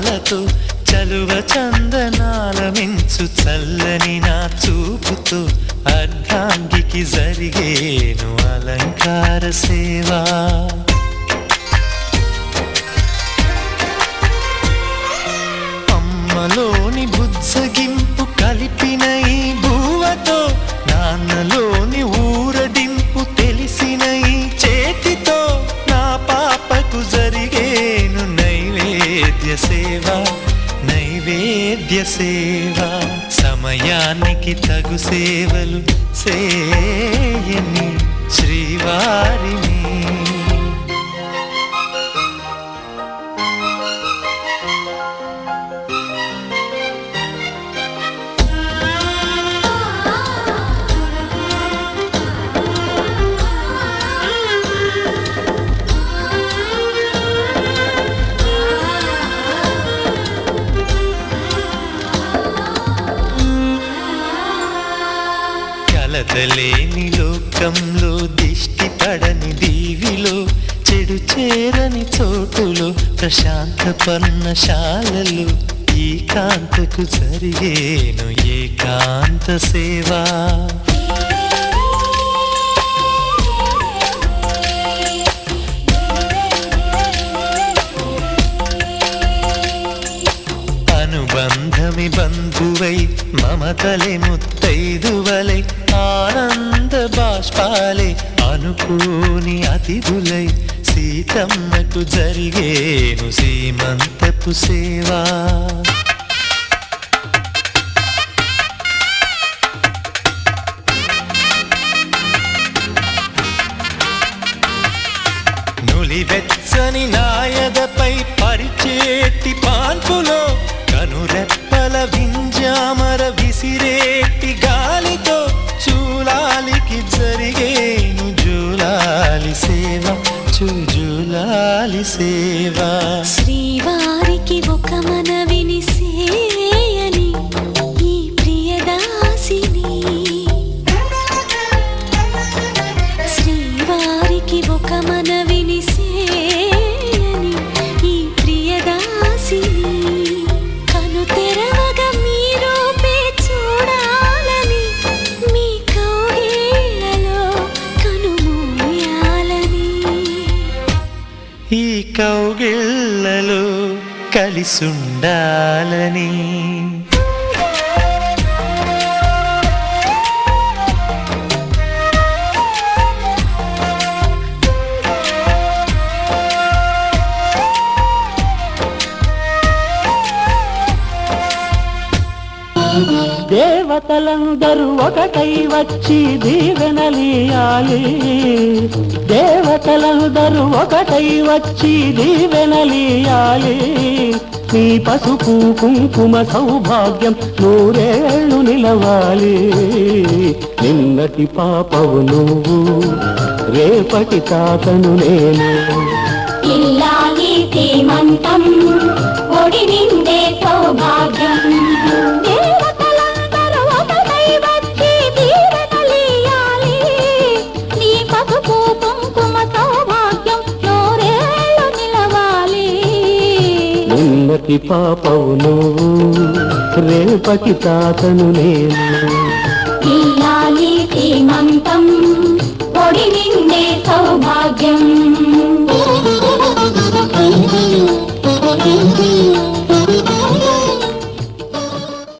అందాలతో చలువ చందనాల మించు చల్లని నా చూపుతో అర్ధాంగికి జరిగేను అలంకార సేవా. అమ్మలోని బుజ్జగింపు కలిపిన ఈ భూవతో నాన్నలోని ఊరడింపు తెలిసిన ఈ చేతితో నా పాపకు జరిగేను నైవేద్య సేవ నైవేద్య సేవ. సమయానికి తగు సేవలు చేయని శ్రీవారిని. కలతలేని లోకంలో దిష్టి పడని దీవిలో చెడు చేరని చోటులో ప్రశాంత పర్ణశాలలో ఈ కాంతకు జరిగేను ఏకాంత సేవా. అనుబంధమి బంధువై మమతలే ముత్తైదువలై ఆనంద బాష్పాలే అనుకోని అతిథులై సీతమ్మకు జరిగేను సీమంతపు సేవా. నులివెచ్చని నాయదపై పరిచేటి పాన్పులో కనురెప్పల వింజామర విసిరేటి గాలితో చూలాలికి జరిగేను జూలాలి సేవ జూలాలి సేవ. శ్రీవారికి ఒక మనవిని సేయని ఈ ప్రియదాసిని. శ్రీవారికి ఒక మనవిని సేయని ఈ ప్రియదాసిని. కను తెరవగా మీరూపే చూడాలని మీ కౌగిళ్ళలో కనుమూయాలని. ఈ కౌగిళ్ళలో కలిసుండాలని. దేవతలందరూ ఒకటై వచ్చి దీవెనలియాలి. దేవతలందరూ ఒకటై వచ్చి దీవెనలియాలి. నీ పసుపు కుంకుమ సౌభాగ్యం నూరేళ్ళు నిలవాలి. నిన్నటి పాపవు నువ్వు రేపటి తాతను నేను. ఇల్లాలి శ్రీమంతం ఒడి నిండే సౌభాగ్యం. దేవతలందరూ ఒకటై వచ్చి దీవెనలియాలి. నీ పసుపు కుంకుమ సౌభాగ్యం నూరేళ్ళు నిలవాలి. నిన్నటి పాపవు నువ్వు రేపటి తాతను నేను. ఇల్లాలి శ్రీమంతం ఒడి నిండే సౌభాగ్యం.